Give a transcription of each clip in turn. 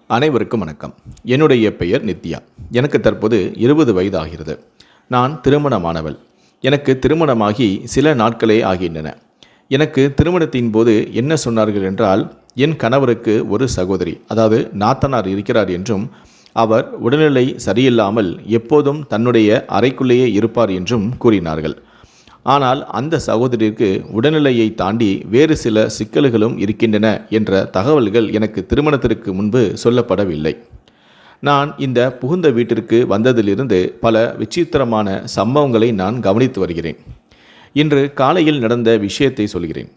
அனைவருக்கும் வணக்கம். என்னுடைய பெயர் நித்யா. எனக்கு தற்போது 20 வயது ஆகிறது. நான் திருமணமானவள். எனக்கு திருமணமாகி சில நாட்களே ஆகின்றன. எனக்கு திருமணத்தின் போது என்ன சொன்னார்கள் என்றால், என் கணவருக்கு ஒரு சகோதரி, அதாவது நாத்தனார் இருக்கிறார் என்றும், அவர் உடல்நிலை சரியில்லாமல் எப்போதும் தன்னுடைய அறைக்குள்ளேயே இருப்பார் என்றும் கூறினார்கள். ஆனால் அந்த சகோதரிக்கு உடல்நிலையை தாண்டி வேறு சில சிக்கல்களும் இருக்கின்றன என்ற தகவல்கள் எனக்கு திருமணத்திற்கு முன்பு சொல்லப்படவில்லை. நான் இந்த புகுந்த வீட்டிற்கு வந்ததிலிருந்து பல விசித்திரமான சம்பவங்களை நான் கவனித்து வருகிறேன். இன்று காலையில் நடந்த விஷயத்தை சொல்கிறேன்.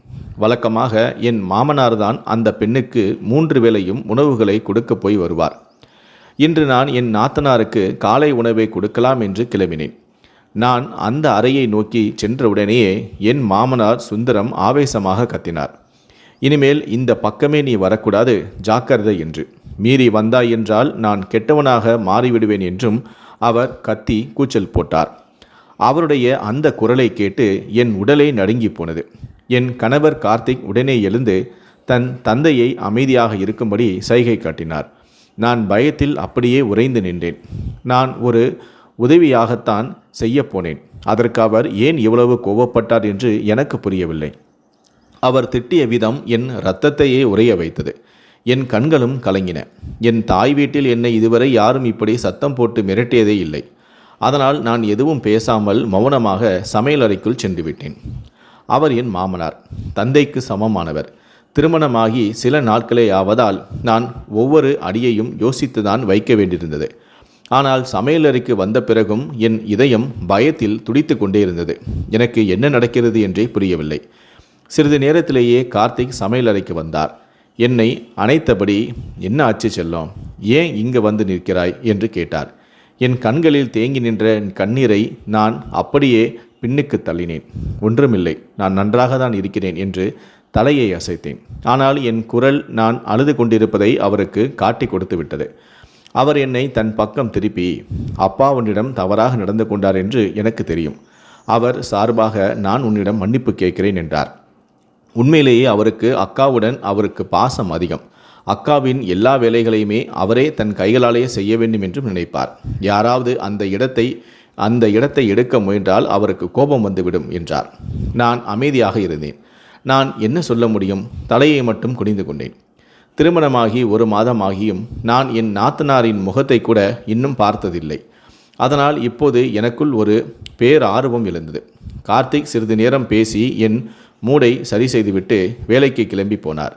வழக்கமாக என் மாமனார் தான் அந்த பெண்ணுக்கு 3 வேளையும் உணவுகளை கொடுக்க போய் வருவார். இன்று நான் என் நாத்தனாருக்கு காலை உணவை கொடுக்கலாம் என்று கிளம்பினேன். நான் அந்த அறையை நோக்கி சென்றவுடனேயே என் மாமனார் சுந்தரம் ஆவேசமாக கத்தினார். இனிமேல் இந்த பக்கமே நீ வரக்கூடாது, ஜாக்கிரதை என்று. மீறி வந்தாய் என்றால் நான் கெட்டவனாக மாறிவிடுவேன் என்றும் அவர் கத்தி கூச்சல் போட்டார். அவருடைய அந்த குரலை கேட்டு என் உடலே நடுங்கி போனது. என் கணவர் கார்த்திக் உடனே எழுந்து தன் தந்தையை அமைதியாக இருக்கும்படி சைகை காட்டினார். நான் பயத்தில் அப்படியே உறைந்து நின்றேன். நான் ஒரு உதவியாகத்தான் செய்ய போனேன். அதற்கு அவர் ஏன் இவ்வளவு கோபப்பட்டார் என்று எனக்கு புரியவில்லை. அவர் திட்டிய விதம் என் இரத்தத்தையே உறைய வைத்தது. என் கண்களும் கலங்கின. என் தாய் வீட்டில் என்னை இதுவரை யாரும் இப்படி சத்தம் போட்டு மிரட்டியதே இல்லை. அதனால் நான் எதுவும் பேசாமல் மௌனமாக சமையலறைக்குள் சென்று விட்டேன். அவர் என் மாமனார், தந்தைக்கு சமமானவர். திருமணமாகி சில நாட்களே ஆவதால் நான் ஒவ்வொரு அடியையும் யோசித்துதான் வைக்க வேண்டியிருந்தது. ஆனால் சமையலறைக்கு வந்த பிறகும் என் இதயம் பயத்தில் துடித்து கொண்டே இருந்தது. எனக்கு என்ன நடக்கிறது என்றே புரியவில்லை. சிறிது நேரத்திலேயே கார்த்திக் சமையலறைக்கு வந்தார். என்னை அணைத்தபடி, என்ன ஆச்சு செல்லம், ஏன் இங்கு வந்து நிற்கிறாய் என்று கேட்டார். என் கண்களில் தேங்கி நின்ற கண்ணீரை நான் அப்படியே பின்னுக்கு தள்ளினேன். ஒன்றுமில்லை, நான் நன்றாக தான் இருக்கிறேன் என்று தலையை அசைத்தேன். ஆனால் என் குரல் நான் அழுது கொண்டிருப்பதை அவருக்கு காட்டி கொடுத்து விட்டது. அவர் என்னை தன் பக்கம் திருப்பி, அப்பா உன்னிடம் தவறாக நடந்து கொண்டார் என்று எனக்கு தெரியும். அவர் சார்பாக நான் உன்னிடம் மன்னிப்பு கேட்கிறேன் என்றார். உண்மையிலேயே அக்காவுடன் அவருக்கு பாசம் அதிகம். அக்காவின் எல்லா வேலைகளையுமே அவரே தன் கைகளாலேயே செய்ய வேண்டும் என்றும் நினைப்பார். யாராவது அந்த இடத்தை எடுக்க முயன்றால் அவருக்கு கோபம் வந்துவிடும் என்றார். நான் அமைதியாக இருந்தேன். நான் என்ன சொல்ல முடியும்? தலையை மட்டும் குனிந்து கொண்டேன். திருமணமாகி 1 மாதமாகியும் நான் என் நாத்தனாரின் முகத்தை கூட இன்னும் பார்த்ததில்லை. அதனால் இப்போது எனக்குள் ஒரு பேரார்வம் எழுந்தது. கார்த்திக் சிறிது நேரம் பேசி என் மூடை சரி செய்துவிட்டு வேலைக்கு கிளம்பி போனார்.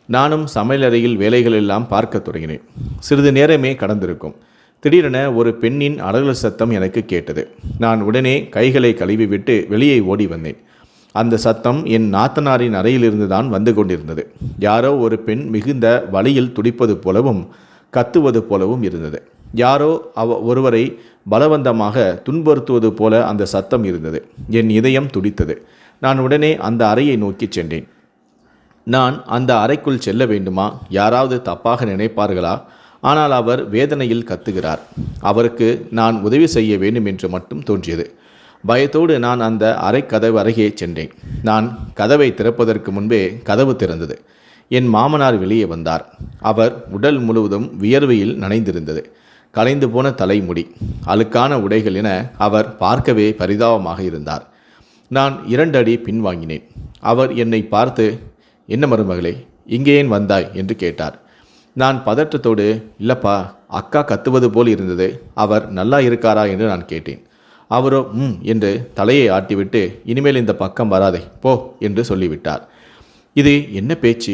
நானும் சமையலறையில் வேலைகளெல்லாம் பார்க்க தொடங்கினேன். சிறிது நேரமே கடந்திருக்கும். திடீரென ஒரு பெண்ணின் அலறல் சத்தம் எனக்கு கேட்டது. நான் உடனே கைகளை கழுவிவிட்டு வெளியே ஓடி வந்தேன். அந்த சத்தம் என் நாத்தனாரின் அறையிலிருந்து தான் வந்து கொண்டிருந்தது. யாரோ ஒரு பெண் மிகுந்த வலியில் துடிப்பது போலவும் கத்துவது போலவும் இருந்தது. யாரோ ஒருவரை பலவந்தமாக துன்புறுத்துவது போல அந்த சத்தம் இருந்தது. என் இதயம் துடித்தது. நான் உடனே அந்த அறையை நோக்கி சென்றேன். நான் அந்த அறைக்குள் செல்ல வேண்டுமா? யாராவது தப்பாக நினைப்பார்களா? ஆனால் அவர் வேதனையில் கத்துகிறார். அவருக்கு நான் உதவி செய்ய வேண்டும் என்று மட்டும் தோன்றியது. பயத்தோடு நான் அந்த கதவு அருகே சென்றேன். நான் கதவை திறப்பதற்கு முன்பே கதவு திறந்தது. என் மாமனார் வெளியே வந்தார். அவர் உடல் முழுவதும் வியர்வையில் நனைந்திருந்தது. கலைந்து போன தலைமுடி, அழுக்கான உடைகள் என அவர் பார்க்கவே பரிதாபமாக இருந்தார். நான் 2 அடி பின்வாங்கினேன். அவர் என்னை பார்த்து, என்ன மருமகளே, இங்கே ஏன் வந்தாய் என்று கேட்டார். நான் பதற்றத்தோடு, இல்லப்பா, அக்கா கத்துவது போல் இருந்தது, அவர் நல்லா இருக்காரா என்று நான் கேட்டேன். அவரோ என்று தலையை ஆட்டிவிட்டு, இனிமேல் இந்த பக்கம் வராதே போ என்று சொல்லிவிட்டார். இது என்ன பேச்சு?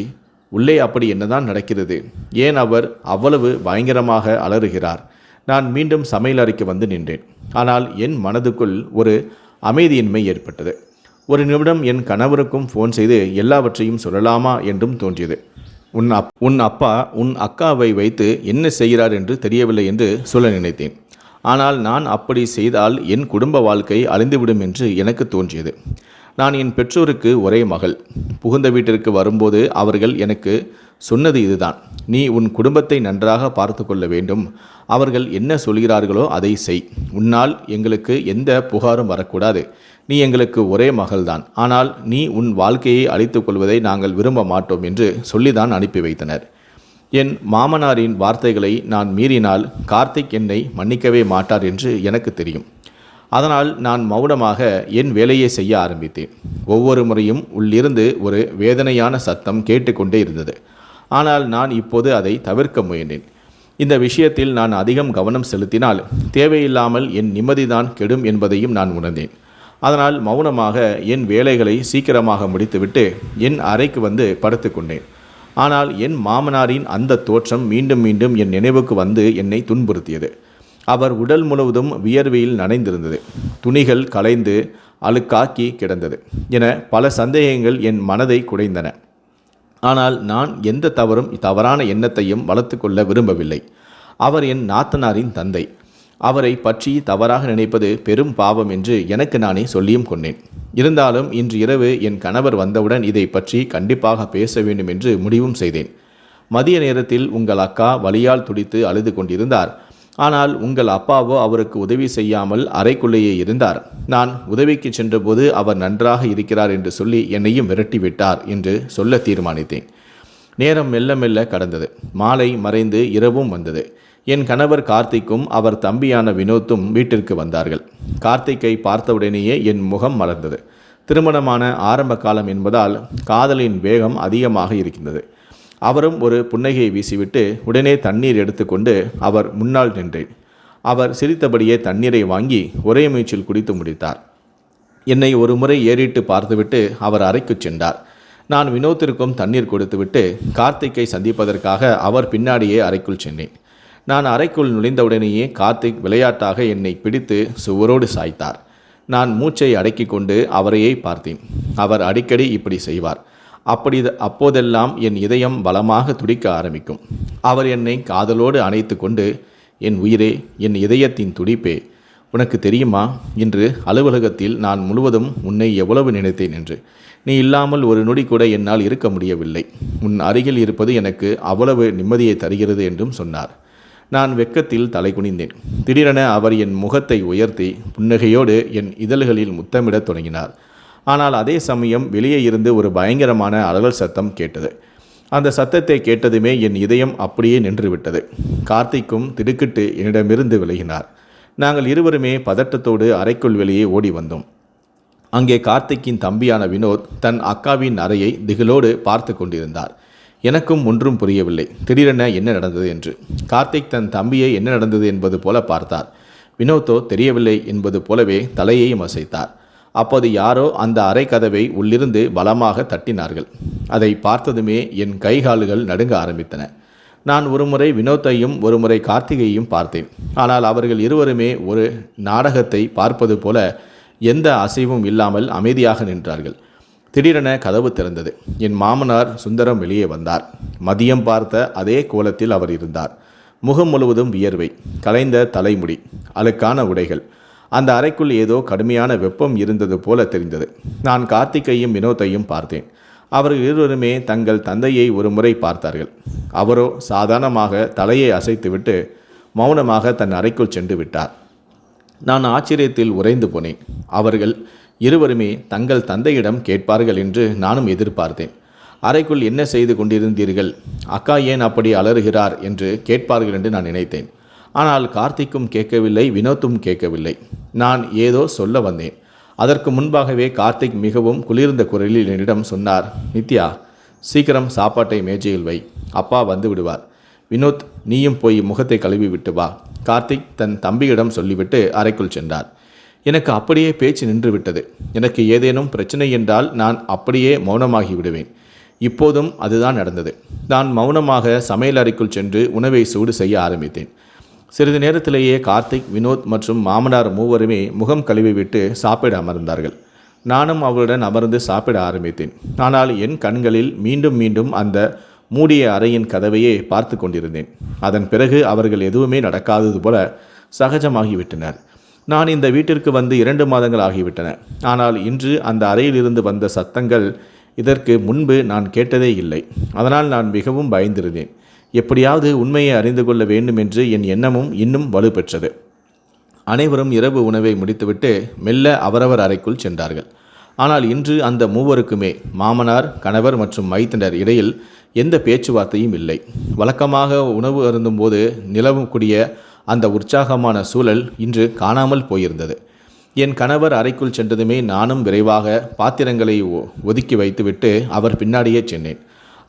உள்ளே அப்படி என்னதான் நடக்கிறது? ஏன் அவர் அவ்வளவு பயங்கரமாக அலறுகிறார்? நான் மீண்டும் சமையலறைக்கு வந்து நின்றேன். ஆனால் என் மனதுக்குள் ஒரு அமைதியின்மை ஏற்பட்டது. ஒரு நிமிடம் என் கணவருக்கும் ஃபோன் செய்து எல்லாவற்றையும் சொல்லலாமா என்றும் தோன்றியது. உன் அப்பா உன் அக்காவை வைத்து என்ன செய்கிறார் என்று தெரியவில்லை என்று சொல்ல நினைத்தேன். ஆனால் நான் அப்படி செய்தால் என் குடும்ப வாழ்க்கை அழிந்துவிடும் என்று எனக்கு தோன்றியது. நான் என் பெற்றோருக்கு ஒரே மகள். புகுந்த வீட்டிற்கு வரும்போது அவர்கள் எனக்கு சொன்னது இதுதான், நீ உன் குடும்பத்தை நன்றாக பார்த்து கொள்ள வேண்டும். அவர்கள் என்ன சொல்கிறார்களோ அதை செய். உன்னால் எங்களுக்கு எந்த புகாரும் வரக்கூடாது. நீ எங்களுக்கு ஒரே மகள்தான். ஆனால் நீ உன் வாழ்க்கையை அழித்துக் கொள்வதை நாங்கள் விரும்ப மாட்டோம் என்று சொல்லிதான் அனுப்பி வைத்தனர். என் மாமனாரின் வார்த்தைகளை நான் மீறினால் கார்த்திக் என்னை மன்னிக்கவே மாட்டார் என்று எனக்கு தெரியும். அதனால் நான் மௌனமாக என் வேலையை செய்ய ஆரம்பித்தேன். ஒவ்வொரு முறையும் உள்ளிருந்து ஒரு வேதனையான சத்தம் கேட்டுக்கொண்டே இருந்தது. ஆனால் நான் இப்போது அதை தவிர்க்க முயன்றேன். இந்த விஷயத்தில் நான் அதிகம் கவனம் செலுத்தினால் தேவையில்லாமல் என் நிம்மதிதான் கெடும் என்பதையும் நான் உணர்ந்தேன். அதனால் மௌனமாக என் வேலைகளை சீக்கிரமாக முடித்துவிட்டு என் அறைக்கு வந்து படுத்துக்கொண்டேன். ஆனால் என் மாமனாரின் அந்த தோற்றம் மீண்டும் மீண்டும் என் நினைவுக்கு வந்து என்னை துன்புறுத்தியது. அவர் உடல் முழுவதும் வியர்வையில் நனைந்திருந்தது. துணிகள் களைந்து அழுக்காக்கி கிடந்தது என பல சந்தேகங்கள் என் மனதை குடைந்தன. ஆனால் நான் எந்த தவறான எண்ணத்தையும் வளர்த்து கொள்ள விரும்பவில்லை. அவர் என் நாத்தனாரின் தந்தை. அவரை பற்றி தவறாக நினைப்பது பெரும் பாவம் என்று எனக்கு நானே சொல்லியும் கொண்டேன். இருந்தாலும் இன்று இரவு என் கணவர் வந்தவுடன் இதை பற்றி கண்டிப்பாக பேச வேண்டும் என்று முடிவும் செய்தேன். மதிய நேரத்தில் உங்கள் அக்கா வலியால் துடித்து அழுது கொண்டிருந்தார். ஆனால் உங்கள் அப்பாவோ அவருக்கு உதவி செய்யாமல் அறைக்குள்ளேயே இருந்தார். நான் உதவிக்கு சென்றபோது அவர் நன்றாக இருக்கிறார் என்று சொல்லி என்னையும் விரட்டிவிட்டார் என்று சொல்ல தீர்மானித்தேன். நேரம் மெல்ல மெல்ல கடந்தது. மாலை மறைந்து இரவும் வந்தது. என் கணவர் கார்த்திக்கும் அவர் தம்பியான வினோத்தும் வீட்டிற்கு வந்தார்கள். கார்த்திக்கை பார்த்தவுடனேயே என் முகம் மலர்ந்தது. திருமணமான ஆரம்ப காலம் என்பதால் காதலின் வேகம் அதிகமாக இருக்கின்றது. அவரும் ஒரு புன்னகையை வீசிவிட்டு உடனே தண்ணீர் எடுத்துக்கொண்டு அவர் முன்னால் நின்றேன். அவர் சிரித்தபடியே தண்ணீரை வாங்கி ஒரே மூச்சில் குடித்து முடித்தார். என்னை ஒரு முறை ஏறிட்டு பார்த்துவிட்டு அவர் அறைக்கு சென்றார். நான் வினோத்திற்கும் தண்ணீர் கொடுத்துவிட்டு கார்த்திக்கை சந்திப்பதற்காக அவர் பின்னாடியே அறைக்குள் சென்றேன். நான் அறைக்குள் நுழைந்தவுடனேயே கார்த்திக் விளையாட்டாக என்னை பிடித்து சுவரோடு சாய்த்தார். நான் மூச்சை அடக்கி கொண்டு அவரையே பார்த்தேன். அவர் அடிக்கடி இப்படி செய்வார். அப்போதெல்லாம் என் இதயம் பலமாக துடிக்க ஆரம்பிக்கும். அவர் என்னை காதலோடு அணைத்து கொண்டு, என் உயிரே, என் இதயத்தின் துடிப்பே, உனக்கு தெரியுமா, இன்று அலுவலகத்தில் நான் முழுவதும் உன்னை எவ்வளவு நினைத்தேன் என்று. நீ இல்லாமல் ஒரு நொடி கூட என்னால் இருக்க முடியவில்லை. உன் அருகில் இருப்பது எனக்கு அவ்வளவு நிம்மதியை தருகிறது என்றும் சொன்னார். நான் வெட்கத்தில் தலை குனிந்தேன். திடீரென அவர் என் முகத்தை உயர்த்தி புன்னகையோடு என் இதழ்களில் முத்தமிடத் தொடங்கினார். ஆனால் அதே சமயம் வெளியே இருந்து ஒரு பயங்கரமான அலறல் சத்தம் கேட்டது. அந்த சத்தத்தை கேட்டதுமே என் இதயம் அப்படியே நின்றுவிட்டது. கார்த்திக்கும் திடுக்கிட்டு என்னிடமிருந்து விலகினார். நாங்கள் இருவருமே பதட்டத்தோடு அறைக்குள் வெளியே ஓடி வந்தோம். அங்கே கார்த்திக்கின் தம்பியான வினோத் தன் அக்காவின் அறையை திகிலோடு பார்த்து கொண்டிருந்தார். எனக்கும் ஒன்றும் புரியவில்லை. திடீரென என்ன நடந்தது என்று. கார்த்திக் தன் தம்பியை என்ன நடந்தது என்பது போல பார்த்தார். வினோத்தோ தெரியவில்லை என்பது போலவே தலையையும் அசைத்தார். அப்போது யாரோ அந்த அறை கதவை உள்ளிருந்து பலமாக தட்டினார்கள். அதை பார்த்ததுமே என் கைகால்கள் நடுங்க ஆரம்பித்தன. நான் ஒருமுறை வினோத்தையும் ஒருமுறை கார்த்திகையும் பார்த்தேன். ஆனால் அவர்கள் இருவருமே ஒரு நாடகத்தை பார்ப்பது போல எந்த அசைவும் இல்லாமல் அமைதியாக நின்றார்கள். திடீரென கதவு திறந்தது. என் மாமனார் சுந்தரம் வெளியே வந்தார். மதியம் பார்த்த அதே கோலத்தில் அவர் இருந்தார். முகம் முழுவதும் வியர்வை, கலைந்த தலைமுடி, அழுக்கான உடைகள். அந்த அறைக்குள் ஏதோ கடுமையான வெப்பம் இருந்தது போல தெரிந்தது. நான் கார்த்திகையும் வினோத்தையும் பார்த்தேன். அவர்கள் இருவருமே தங்கள் தந்தையை ஒரு முறை பார்த்தார்கள். அவரோ சாதாரணமாக தலையை அசைத்துவிட்டு மௌனமாக தன் அறைக்குள் சென்று விட்டார். நான் ஆச்சரியத்தில் உறைந்து போனேன். அவர்கள் இருவருமே தங்கள் தந்தையிடம் கேட்பார்கள் என்று நானும் எதிர்பார்த்தேன். அறைக்குள் என்ன செய்து கொண்டிருந்தீர்கள், அக்கா ஏன் அப்படி அலறுகிறார் என்று கேட்பார்கள் என்று நான் நினைத்தேன். ஆனால் கார்த்திக்கும் கேட்கவில்லை, வினோத்தும் கேட்கவில்லை. நான் ஏதோ சொல்ல வந்தேன். அதற்கு முன்பாகவே கார்த்திக் மிகவும் குளிர்ந்த குரலில் என்னிடம் சொன்னார், நித்யா, சீக்கிரம் சாப்பாட்டை மேஜையில் வை, அப்பா வந்து விடுவார். வினோத், நீயும் போய் முகத்தை கழுவி விட்டு வா. கார்த்திக் தன் தம்பியிடம் சொல்லிவிட்டு அறைக்குள் சென்றார். எனக்கு அப்படியே பேச்சு நின்று விட்டது. எனக்கு ஏதேனும் பிரச்சனை என்றால் நான் அப்படியே மௌனமாகி விடுவேன். இப்போதும் அதுதான் நடந்தது. நான் மௌனமாக சமையல் அறைக்குள் சென்று உணவை சூடு செய்ய ஆரம்பித்தேன். சிறிது நேரத்திலேயே கார்த்திக், வினோத் மற்றும் மாமனார் மூவருமே முகம் கழுவிவிட்டு சாப்பிட அமர்ந்தார்கள். நானும் அவளுடன் அமர்ந்து சாப்பிட ஆரம்பித்தேன். ஆனால் என் கண்களில் மீண்டும் மீண்டும் அந்த மூடிய அறையின் கதவையே பார்த்து கொண்டிருந்தேன். அதன் பிறகு அவர்கள் எதுவுமே நடக்காதது போல சகஜமாகிவிட்டனர். நான் இந்த வீட்டிற்கு வந்து 2 மாதங்கள் ஆகிவிட்டன. ஆனால் இன்று அந்த அறையிலிருந்து வந்த சத்தங்கள் இதற்கு முன்பு நான் கேட்டதே இல்லை. அதனால் நான் மிகவும் பயந்திருந்தேன். எப்படியாவது உண்மையை அறிந்து கொள்ள வேண்டும் என்று என் எண்ணமும் இன்னும் வலுப்பெற்றது. அனைவரும் இரவு உணவை முடித்துவிட்டு மெல்ல அவரவர் அறைக்குள் சென்றார்கள். ஆனால் இன்று அந்த மூவருக்குமே, மாமனார், கணவர் மற்றும் மைத்தனர் இடையில் எந்த பேச்சுவார்த்தையும் இல்லை. வழக்கமாக உணவு அருந்தும்போது நிலவக்கூடிய அந்த உற்சாகமான சூழல் இன்று காணாமல் போயிருந்தது. என் கணவர் அறைக்குள் சென்றதுமே நானும் விரைவாக பாத்திரங்களை ஒதுக்கி வைத்துவிட்டு அவர் பின்னாடியே சென்றேன்.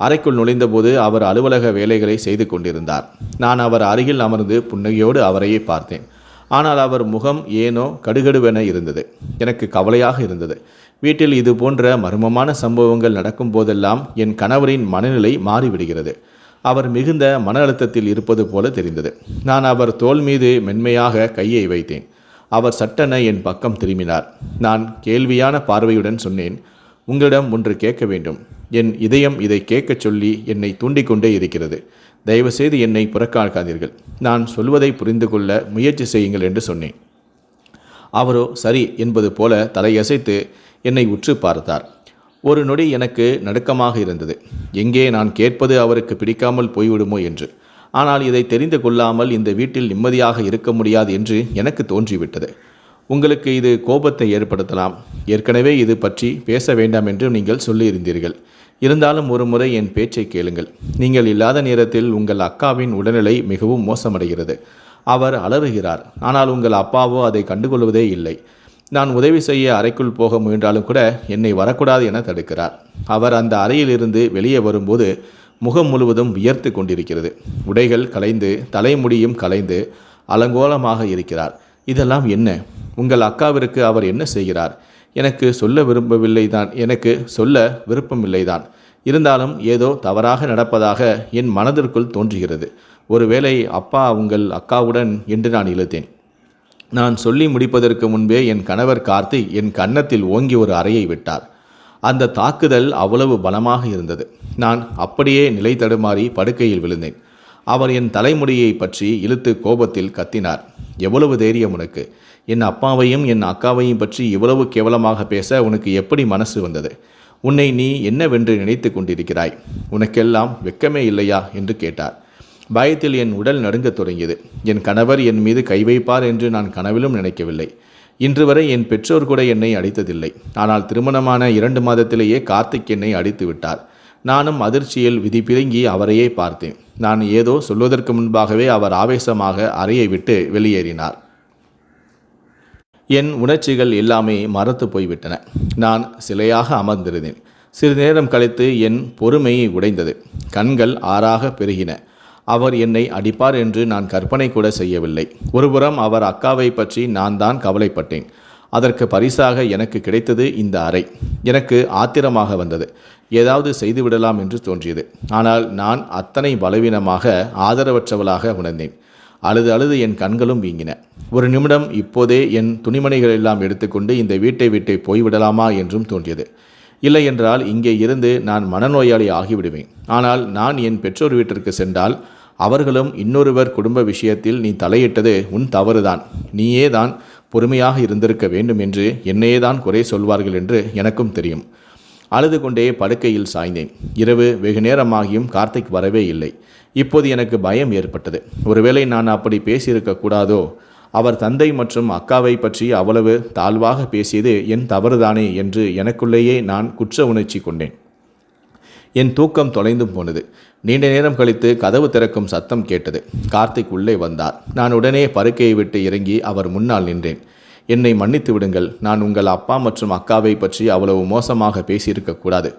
அறைக்குள் நுழைந்தபோது அவர் அலுவலக வேலைகளை செய்து கொண்டிருந்தார். நான் அவர் அருகில் அமர்ந்து புன்னகையோடு அவரையே பார்த்தேன். ஆனால் அவர் முகம் ஏனோ கடுகடுவென இருந்தது. எனக்கு கவலையாக இருந்தது. வீட்டில் இது போன்ற மர்மமான சம்பவங்கள் நடக்கும் போதெல்லாம் என் கணவரின் மனநிலை மாறிவிடுகிறது. அவர் மிகுந்த மன அழுத்தத்தில் இருப்பது போல தெரிந்தது. நான் அவர் தோள் மீது மென்மையாக கையை வைத்தேன். அவர் சட்டென என் பக்கம் திரும்பினார். நான் கேள்வியான பார்வையுடன் சொன்னேன், உங்களிடம் ஒன்று கேட்க வேண்டும். என் இதயம் இதை கேட்கச் சொல்லி என்னை தூண்டிக்கொண்டே இருக்கிறது. தயவுசெய்து என்னை புறக்காக்காதீர்கள். நான் சொல்வதை புரிந்து கொள்ள முயற்சி செய்யுங்கள் என்று சொன்னேன். அவரோ சரி என்பது போல தலையசைத்து என்னை உற்று பார்த்தார். ஒரு நொடி எனக்கு நடுக்கமாக இருந்தது. எங்கே நான் கேட்பது அவருக்கு பிடிக்காமல் போய்விடுமோ என்று. ஆனால் இதை தெரிந்து கொள்ளாமல் இந்த வீட்டில் நிம்மதியாக இருக்க முடியாது என்று எனக்கு தோன்றிவிட்டது. உங்களுக்கு இது கோபத்தை ஏற்படுத்தலாம். ஏற்கனவே இது பற்றி பேச வேண்டாம் என்று நீங்கள் சொல்லியிருந்தீர்கள். இருந்தாலும் ஒரு முறை என் பேச்சை கேளுங்கள். நீங்கள் இல்லாத நேரத்தில் உங்கள் அக்காவின் உடல்நிலை மிகவும் மோசமடைகிறது. அவர் அலறுகிறார். ஆனால் உங்கள் அப்பாவோ அதை கண்டுகொள்வதே இல்லை. நான் உதவி செய்ய அறைக்குள் போக முயன்றாலும் கூட என்னை வரக்கூடாது என தடுக்கிறார். அவர் அந்த அறையிலிருந்து வெளியே வரும்போது முகம் முழுவதும் வியர்த்து கொண்டிருக்கிறது. உடைகள் கலைந்து தலைமுடியும் கலைந்து அலங்கோலமாக இருக்கிறார். இதெல்லாம் என்ன? உங்கள் அக்காவிற்கு அவர் என்ன செய்கிறார்? எனக்கு சொல்ல விருப்பமில்லைதான். இருந்தாலும் ஏதோ தவறாக நடப்பதாக என் மனதிற்குள் தோன்றுகிறது. ஒருவேளை அப்பா உங்கள் அக்காவுடன் என்று நான் இழுத்தேன். நான் சொல்லி முடிப்பதற்கு முன்பே என் கணவர் கார்த்திக் என் கன்னத்தில் ஓங்கி ஒரு அறையை விட்டார். அந்த தாக்குதல் அவ்வளவு பலமாக இருந்தது. நான் அப்படியே நிலை தடுமாறி படுக்கையில் விழுந்தேன். அவர் என் தலைமுடியை பற்றி இழுத்து கோபத்தில் கத்தினார். எவ்வளவு தைரியம் உனக்கு? என் அப்பாவையும் என் அக்காவையும் பற்றி இவ்வளவு கேவலமாக பேச உனக்கு எப்படி மனசு வந்தது? உன்னை நீ என்னவென்று நினைத்து கொண்டிருக்கிறாய்? உனக்கெல்லாம் வெட்கமே இல்லையா என்று கேட்டார். பயத்தில் என் உடல் நடுங்கத் தொடங்கியது. என் கணவர் என் மீது கை வைப்பார் என்று நான் கனவிலும் நினைக்கவில்லை. இன்று வரை என் பெற்றோர் கூட என்னை அடித்ததில்லை. ஆனால் திருமணமான 2 மாதத்திலேயே கார்த்திக் என்னை அடித்து விட்டார். நானும் அதிர்ச்சியில் விதி பிதுங்கி அவரையே பார்த்தேன். நான் ஏதோ சொல்வதற்கு முன்பாகவே அவர் ஆவேசமாக அறையை விட்டு வெளியேறினார். என் உணர்ச்சிகள் எல்லாமே மறத்து போய்விட்டன. நான் சிலையாக அமர்ந்திருந்தேன். சிறிது நேரம் கழித்து என் பொறுமையை உடைந்தது. கண்கள் ஆறாக பெருகின. அவர் என்னை அடிப்பார் என்று நான் கற்பனை கூட செய்யவில்லை. ஒருபுறம் அவர் அக்காவை பற்றி நான் தான் கவலைப்பட்டேன். அதற்கு பரிசாக எனக்கு கிடைத்தது இந்த அறை. எனக்கு ஆத்திரமாக வந்தது. ஏதாவது செய்துவிடலாம் என்று தோன்றியது. ஆனால் நான் அத்தனை பலவீனமாக ஆதரவற்றவளாக உணர்ந்தேன். அழுது என் கண்களும் வீங்கின. ஒரு நிமிடம் இப்போதே என் துணிமணிகள் எல்லாம் எடுத்துக்கொண்டு இந்த வீட்டை விட்டு போய்விடலாமா என்றும் தோன்றியது. இல்லை என்றால் இங்கே இருந்து நான் மனநோயாளி ஆகிவிடுவேன். ஆனால் நான் என் பெற்றோர் வீட்டிற்கு சென்றால் அவர்களும் இன்னொருவர் குடும்ப விஷயத்தில் நீ தலையிட்டது உன் தவறுதான், நீயே தான் பொறுமையாக இருந்திருக்க வேண்டும் என்று என்னையே தான் குறை சொல்வார்கள் என்று எனக்கும் தெரியும். அழுது கொண்டே படுக்கையில் சாய்ந்தேன். இரவு வெகு நேரமாகியும் கார்த்திக் வரவே இல்லை. இப்போது எனக்கு பயம் ஏற்பட்டது. ஒருவேளை நான் அப்படி பேசியிருக்க கூடாதோ? அவர் தந்தை மற்றும் அக்காவை பற்றி அவ்வளவு தாழ்வாக பேசியது என் தவறுதானே என்று எனக்குள்ளேயே நான் குற்ற உணர்ச்சி கொண்டேன். என் தூக்கம் தொலைந்தும் போனது. நீண்ட நேரம் கழித்து கதவு திறக்கும் சத்தம் கேட்டது. கார்த்திக் உள்ளே வந்தார். நான் உடனே படுக்கையை விட்டு இறங்கி அவர் முன்னால் நின்றேன். என்னை மன்னித்து விடுங்கள். நான் உங்கள் அப்பா மற்றும் அக்காவை பற்றி அவ்வளவு மோசமாக பேசியிருக்கக்கூடாது.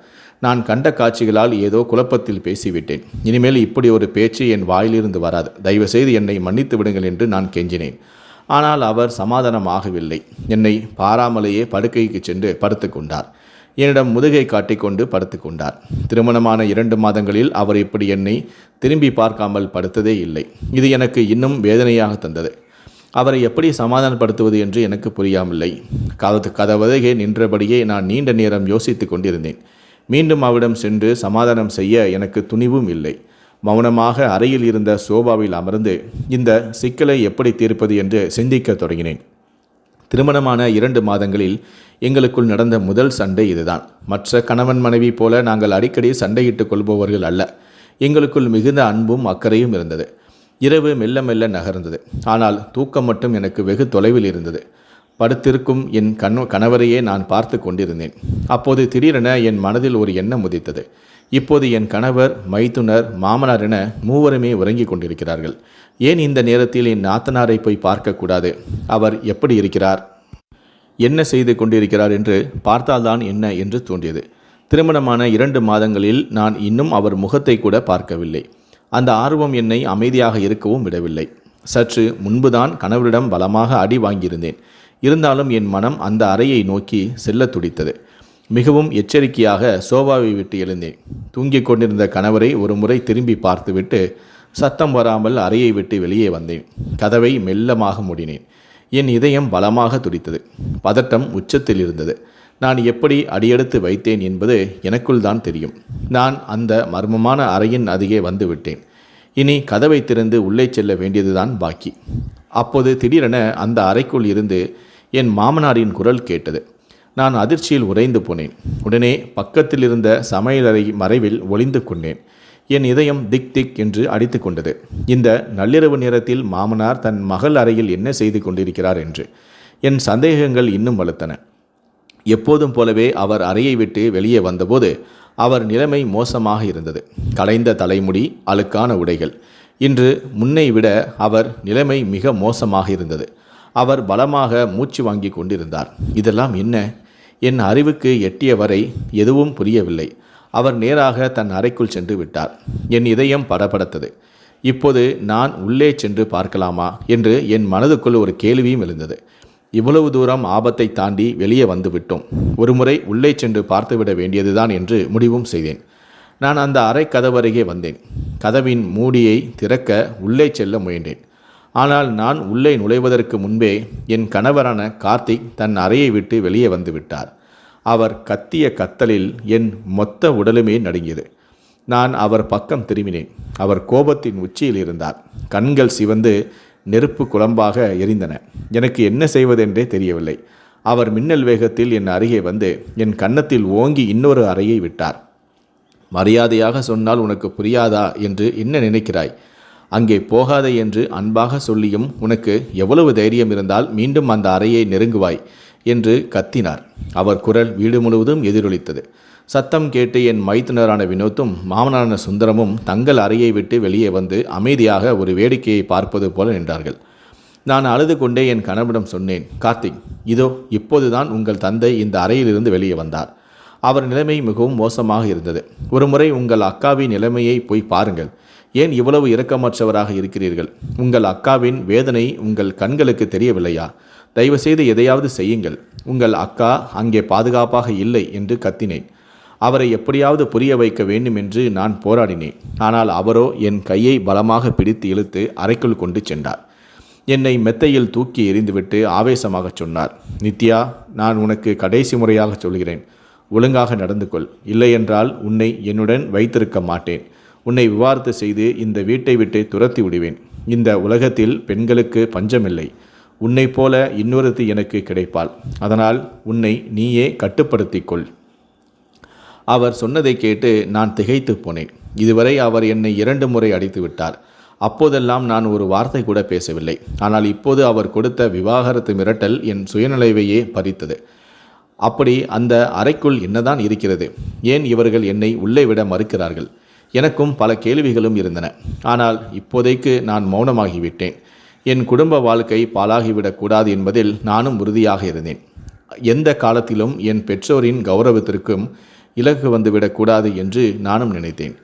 நான் கண்ட காட்சிகளால் ஏதோ குழப்பத்தில் பேசிவிட்டேன். இனிமேல் இப்படி ஒரு பேச்சு என் வாயிலிருந்து வராது. தயவுசெய்து என்னை மன்னித்து விடுங்கள் என்று நான் கெஞ்சினேன். ஆனால் அவர் சமாதானமாகவில்லை. என்னை பாராமலேயே படுக்கைக்கு சென்று படுத்து கொண்டார். என்னிடம் முதுகை காட்டிக்கொண்டு படுத்து கொண்டார். திருமணமான 2 மாதங்களில் அவர் இப்படி என்னை திரும்பி பார்க்காமல் படுத்ததே இல்லை. இது எனக்கு இன்னும் வேதனையாக தந்தது. அவரை எப்படி சமாதானப்படுத்துவது என்று எனக்கு புரியாமில்லை. கதவருகே நின்றபடியே நான் நீண்ட நேரம் யோசித்து கொண்டிருந்தேன். மீண்டும் அவரிடம் சென்று சமாதானம் செய்ய எனக்கு துணிவும் இல்லை. மௌனமாக அறையில் இருந்த சோபாவில் அமர்ந்து இந்த சிக்கலை எப்படி தீர்ப்பது என்று சிந்திக்க தொடங்கினேன். திருமணமான 2 மாதங்களில் எங்களுக்குள் நடந்த முதல் சண்டை இதுதான். மற்ற கணவன் மனைவி போல நாங்கள் அடிக்கடி சண்டையிட்டுக் கொள்பவர்கள் அல்ல. எங்களுக்குள் மிகுந்த அன்பும் அக்கறையும் இருந்தது. இரவு மெல்ல மெல்ல நகர்ந்தது. ஆனால் தூக்கம் மட்டும் எனக்கு வெகு தொலைவில் இருந்தது. படுத்திருக்கும் என் கணவரையே நான் பார்த்து கொண்டிருந்தேன். அப்போது திடீரென என் மனதில் ஒரு எண்ணம் உதித்தது. இப்போது என் கணவர், மைத்துனர், மாமனார் என மூவருமே உறங்கிக் கொண்டிருக்கிறார்கள். ஏன் இந்த நேரத்தில் என் நாத்தனாரை போய் பார்க்கக்கூடாது? அவர் எப்படி இருக்கிறார், என்ன செய்து கொண்டிருக்கிறார் என்று பார்த்தால்தான் என்ன என்று தோன்றியது. திருமணமான 2 மாதங்களில் நான் இன்னும் அவர் முகத்தை கூட பார்க்கவில்லை. அந்த ஆர்வம் என்னை அமைதியாக இருக்கவும் விடவில்லை. சற்று முன்புதான் கணவரிடம் பலமாக அடி வாங்கியிருந்தேன். இருந்தாலும் என் மனம் அந்த அறையை நோக்கி செல்ல துடித்தது. மிகவும் எச்சரிக்கையாக சோபாவை விட்டு எழுந்தேன். தூங்கிக் கொண்டிருந்த கணவரை ஒரு முறை திரும்பி பார்த்துவிட்டு சத்தம் வராமல் அறையை விட்டு வெளியே வந்தேன். கதவை மெல்லமாக மூடினேன். என் இதயம் பலமாக துடித்தது. பதட்டம் உச்சத்தில் இருந்தது. நான் எப்படி அடியெடுத்து வைத்தேன் என்பது எனக்குள் தான் தெரியும். நான் அந்த மர்மமான அறையின் அருகே வந்து விட்டேன். இனி கதவை திறந்து உள்ளே செல்ல வேண்டியதுதான் பாக்கி. அப்போது திடீரென அந்த அறைக்குள் இருந்து என் மாமனாரின் குரல் கேட்டது. நான் அதிர்ச்சியில் உறைந்து போனேன். உடனே பக்கத்தில் இருந்த சமையலறை மறைவில் ஒளிந்து கொண்டேன். என் இதயம் திக் திக் என்று அடித்து கொண்டது. இந்த நள்ளிரவு நேரத்தில் மாமனார் தன் மகள் அறையில் என்ன செய்து கொண்டிருக்கிறார் என்று என் சந்தேகங்கள் இன்னும் வலுத்தன. எப்போதும் போலவே அவர் அறையை விட்டு வெளியே வந்தபோது அவர் நிலைமை மோசமாக இருந்தது. கலைந்த தலைமுடி, அழுக்கான உடைகள். இன்று முன்னை விட அவர் நிலைமை மிக மோசமாக இருந்தது. அவர் பலமாக மூச்சு வாங்கி கொண்டிருந்தார். இதெல்லாம் என்ன? என் அறிவுக்கு எட்டிய வரை எதுவும் புரியவில்லை. அவர் நேராக தன் அறைக்குள் சென்று விட்டார். என் இதயம் படபடத்தது. இப்போது நான் உள்ளே சென்று பார்க்கலாமா என்று என் மனதுக்குள் ஒரு கேள்வியும் எழுந்தது. இவ்வளவு தூரம் ஆபத்தை தாண்டி வெளியே வந்து விட்டோம். ஒருமுறை உள்ளே சென்று பார்த்துவிட வேண்டியதுதான் என்று முடிவும் செய்தேன். நான் அந்த அறை கதவருகே வந்தேன். கதவின் மூடியை திறக்க உள்ளே செல்ல முயன்றேன். ஆனால் நான் உள்ளே நுழைவதற்கு முன்பே என் கணவரான கார்த்திக் தன் அறையை விட்டு வெளியே வந்து விட்டார். அவர் கத்திய கத்தலில் என் மொத்த உடலுமே நடுங்கியது. நான் அவர் பக்கம் திரும்பினேன். அவர் கோபத்தின் உச்சியில் இருந்தார். கண்கள் சிவந்து நெருப்பு குழம்பாக எரிந்தன. எனக்கு என்ன செய்வதென்றே தெரியவில்லை. அவர் மின்னல் வேகத்தில் என் அருகே வந்து என் கன்னத்தில் ஓங்கி இன்னொரு அறையை விட்டார். மரியாதையாக சொன்னால் உனக்கு புரியாதா என்று என்ன நினைக்கிறாய்? அங்கே போகாதே என்று அன்பாக சொல்லியும் உனக்கு எவ்வளவு தைரியம் இருந்தால் மீண்டும் அந்த அறையை நெருங்குவாய் என்று கத்தினார். அவர் குரல் வீடு முழுவதும் எதிரொலித்தது. சத்தம் கேட்டு என் மைத்துனரான வினோத்தும் மாமனாரான சுந்தரமும் தங்கள் அறையை விட்டு வெளியே வந்து அமைதியாக ஒரு வேடிக்கையை பார்ப்பது போல நின்றார்கள். நான் அழுது கொண்டே என் கணவனிடம் சொன்னேன், கார்த்திக், இதோ இப்போதுதான் உங்கள் தந்தை இந்த அறையிலிருந்து வெளியே வந்தார். அவர் நிலைமை மிகவும் மோசமாக இருந்தது. ஒருமுறை உங்கள் அக்காவின் நிலைமையை போய் பாருங்கள். ஏன் இவ்வளவு இரக்கமற்றவராக இருக்கிறீர்கள்? உங்கள் அக்காவின் வேதனை உங்கள் கண்களுக்கு தெரியவில்லையா? தயவுசெய்து எதையாவது செய்யுங்கள். உங்கள் அக்கா அங்கே பாதுகாப்பாக இல்லை என்று கத்தினேன். அவரை எப்படியாவது புரிய வைக்க வேண்டும் என்று நான் போராடினேன். ஆனால் அவரோ என் கையை பலமாக பிடித்து இழுத்து அறைக்குள் கொண்டு சென்றார். என்னை மெத்தையில் தூக்கி எறிந்துவிட்டு ஆவேசமாக சொன்னார், நித்யா, நான் உனக்கு கடைசி முறையாக சொல்கிறேன். ஒழுங்காக நடந்து கொள். இல்லையென்றால் உன்னை என்னுடன் வைத்திருக்க மாட்டேன். உன்னை விவாகரத்து செய்து இந்த வீட்டை விட்டு துரத்தி விடுவேன். இந்த உலகத்தில் பெண்களுக்கு பஞ்சமில்லை. உன்னை போல இன்னொருத்தி எனக்கு கிடைப்பாள். அதனால் உன்னை நீயே கட்டுப்படுத்திக் கொள். அவர் சொன்னதை கேட்டு நான் திகைத்து போனேன். இதுவரை அவர் என்னை 2 முறை அடித்து விட்டார். அப்போதெல்லாம் நான் ஒரு வார்த்தை கூட பேசவில்லை. ஆனால் இப்போது அவர் கொடுத்த விவாகரத்து மிரட்டல் என் சுயநிலைவையே பறித்தது. அப்படி அந்த அறைக்குள் என்னதான் இருக்கிறது? ஏன் இவர்கள் என்னை உள்ளே விட மறுக்கிறார்கள்? எனக்கும் பல கேள்விகளும் இருந்தன. ஆனால் இப்போதைக்கு நான் மௌனமாகிவிட்டேன். என் குடும்ப வாழ்க்கை பாழாகிவிடக்கூடாது என்பதில் நானும் உறுதியாக இருந்தேன். எந்த காலத்திலும் என் பெற்றோரின் கௌரவத்திற்கும் இலக்கு வந்துவிடக்கூடாது என்று நானும் நினைத்தேன்.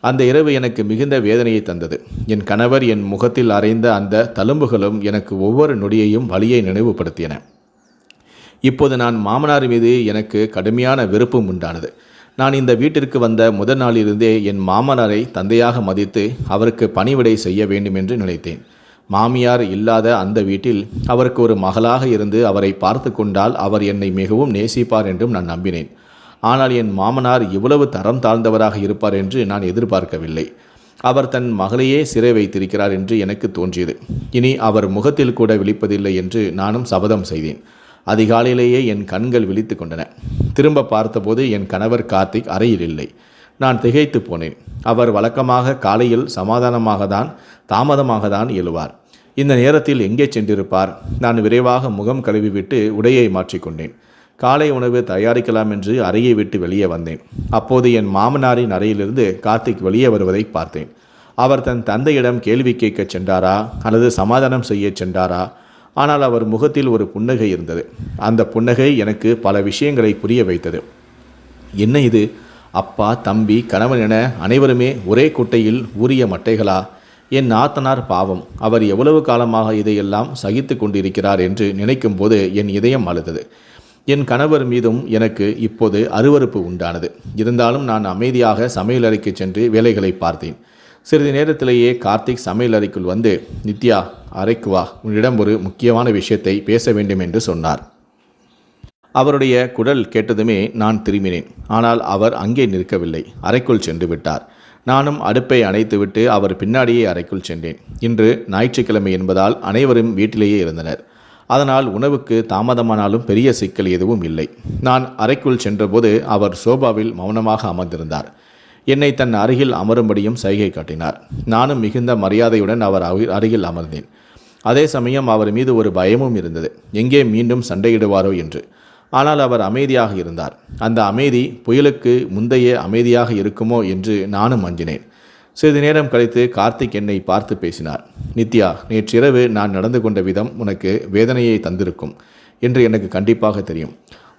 அந்த இரவு எனக்கு மிகுந்த வேதனையை தந்தது. என் கணவர் என் முகத்தில் அறைந்த அந்த தழும்புகளும் எனக்கு ஒவ்வொரு நொடியையும் வலியை நினைவுபடுத்தியன. இப்போது நான் மாமனார் மீது எனக்கு கடுமையான வெறுப்பும் உண்டானது. நான் இந்த வீட்டிற்கு வந்த முதல் நாளிலிருந்தே என் மாமனாரை தந்தையாக மதித்து அவருக்கு பணிவிடை செய்ய வேண்டும் என்று நினைத்தேன். மாமியார் இல்லாத அந்த வீட்டில் அவருக்கு ஒரு மகளாக இருந்து அவரை பார்த்து கொண்டால் அவர் என்னை மிகவும் நேசிப்பார் என்றும் நான் நம்பினேன். ஆனால் என் மாமனார் இவ்வளவு தரம் தாழ்ந்தவராக இருப்பார் என்று நான் எதிர்பார்க்கவில்லை. அவர் தன் மகளையே சிறை வைத்திருக்கிறார் என்று எனக்கு தோன்றியது. இனி அவர் முகத்தில் கூட விழிப்பதில்லை என்று நானும் சபதம் செய்தேன். அதிகாலையிலேயே என் கண்கள் விழித்து கொண்டன. திரும்ப பார்த்தபோது என் கணவர் கார்த்திக் அறையில் இல்லை. நான் திகைத்து போனேன். அவர் வழக்கமாக காலையில் தாமதமாக தான் எழுவார். இந்த நேரத்தில் எங்கே சென்றிருப்பார்? நான் விரைவாக முகம் கழுவிவிட்டு உடையை மாற்றிக்கொண்டேன். காலை உணவு தயாரிக்கலாம் என்று அறையை விட்டு வெளியே வந்தேன். அப்போது என் மாமனாரின் அறையிலிருந்து கார்த்திக் வெளியே வருவதை பார்த்தேன். அவர் தன் தந்தையிடம் கேள்வி கேட்கச் சென்றாரா அல்லது சமாதானம் செய்ய சென்றாரா? ஆனால் அவர் முகத்தில் ஒரு புன்னகை இருந்தது. அந்த புன்னகை எனக்கு பல விஷயங்களை புரிய வைத்தது. என்ன இது? அப்பா, தம்பி, கணவன் என அனைவருமே ஒரே குட்டையில் ஊறிய மட்டைகளா? என் நாத்தனார் பாவம், அவர் எவ்வளவு காலமாக இதையெல்லாம் சகித்து கொண்டிருக்கிறார் என்று நினைக்கும் போது என் இதயம் அழுதது. என் கணவர் மீதும் எனக்கு இப்போது அருவருப்பு உண்டானது. இருந்தாலும் நான் அமைதியாக சமையலறைக்கு சென்று வேலைகளை பார்த்தேன். சிறிது நேரத்திலேயே கார்த்திக் சமையலறைக்குள் வந்து, நித்யா, அறைக்கு வா, உன்னிடம் ஒரு முக்கியமான விஷயத்தை பேச வேண்டும் என்று சொன்னார். அவருடைய குரல் கேட்டதுமே நான் திரும்பினேன். ஆனால் அவர் அங்கே நிற்கவில்லை, அறைக்குள் சென்று விட்டார். நானும் அடுப்பை அணைத்துவிட்டு அவர் பின்னாடியே அறைக்குள் சென்றேன். இன்று ஞாயிற்றுக்கிழமை என்பதால் அனைவரும் வீட்டிலேயே இருந்தனர். அதனால் உணவுக்கு தாமதமானாலும் பெரிய சிக்கல் எதுவும் இல்லை. நான் அறைக்குள் சென்றபோது அவர் சோபாவில் மௌனமாக அமர்ந்திருந்தார். என்னை தன் அருகில் அமரும்படியும் சைகை காட்டினார். நானும் மிகுந்த மரியாதையுடன் அவர் அருகில் அமர்ந்தேன். அதே சமயம் அவர் மீது ஒரு பயமும் இருந்தது, எங்கே மீண்டும் சண்டையிடுவாரோ என்று. ஆனால் அவர் அமைதியாக இருந்தார். அந்த அமைதி புயலுக்கு முந்தைய அமைதியாக இருக்குமோ என்று நானும் அஞ்சினேன். சிறிது நேரம் கழித்து கார்த்திக் என்னை பார்த்து பேசினார். நித்யா, நேற்றிரவு நான் நடந்து கொண்ட விதம் உனக்கு வேதனையை தந்திருக்கும் என்று எனக்கு கண்டிப்பாக தெரியும்.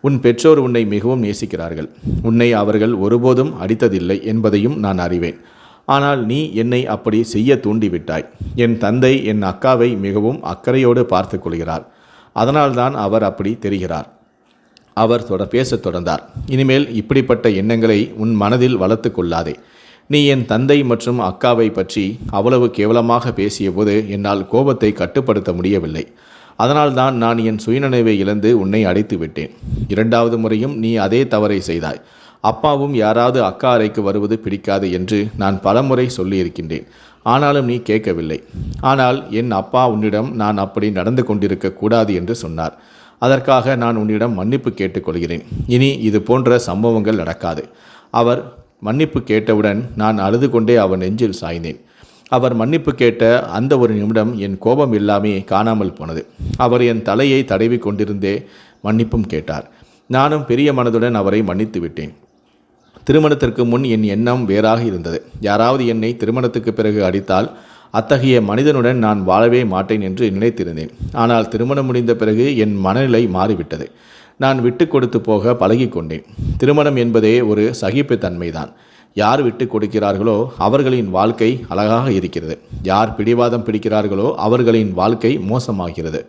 உன் பெற்றோர் உன்னை மிகவும் நேசிக்கிறார்கள். உன்னை அவர்கள் ஒருபோதும் அடித்ததில்லை என்பதையும் நான் அறிவேன். ஆனால் நீ என்னை அப்படி செய்ய தூண்டிவிட்டாய். என் தந்தை என் அக்காவை மிகவும் அக்கறையோடு பார்த்து கொள்கிறார். அதனால்தான் அவர் அப்படி தெரிகிறார். அவர் பேசத் தொடர்ந்தார். இனிமேல் இப்படிப்பட்ட எண்ணங்களை உன் மனதில் வளர்த்து கொள்ளாதே. நீ என் தந்தை மற்றும் அக்காவை பற்றி அவ்வளவு கேவலமாக பேசியபோது என்னால் கோபத்தை கட்டுப்படுத்த முடியவில்லை. அதனால்தான் நான் என் சுயநினைவை இழந்து உன்னை அடைத்து விட்டேன். 2வது முறையும் நீ அதே தவறை செய்தாய். அப்பாவும் யாராவது அக்கா அறைக்கு வருவது பிடிக்காது என்று நான் பலமுறை சொல்லியிருக்கின்றேன். ஆனாலும் நீ கேட்கவில்லை. ஆனால் என் அப்பா உன்னிடம் நான் அப்படி நடந்து கொண்டிருக்க கூடாது என்று சொன்னார். அதற்காக நான் உன்னிடம் மன்னிப்பு கேட்டுக்கொள்கிறேன். இனி இது போன்ற சம்பவங்கள் நடக்காது. அவர் மன்னிப்பு கேட்டவுடன் நான் அழுது கொண்டே அவர் நெஞ்சில் சாய்ந்தேன். அவர் மன்னிப்பு கேட்ட அந்த ஒரு நிமிடம் என் கோபம் எல்லாமே காணாமல் போனது. அவர் என் தலையை தடவி கொண்டிருந்தே மன்னிப்பும் கேட்டார். நானும் பெரிய மனதுடன் அவரை மன்னித்து விட்டேன். திருமணத்திற்கு முன் என் எண்ணம் வேறாக இருந்தது. யாராவது என்னை திருமணத்துக்கு பிறகு அடித்தால் அத்தகைய மனிதனுடன் நான் வாழவே மாட்டேன் என்று நினைத்திருந்தேன். ஆனால் திருமணம் முடிந்த பிறகு என் மனநிலை மாறிவிட்டது. நான் விட்டு கொடுத்து போக பழகி கொண்டேன். திருமணம் என்பதே ஒரு சகிப்புத்தன்மைதான். யார் விட்டு கொடுக்கிறார்களோ அவர்களின் வாழ்க்கை அழகாக இருக்கிறது. யார் பிடிவாதம் பிடிக்கிறார்களோ அவர்களின் வாழ்க்கை மோசமாகிறது.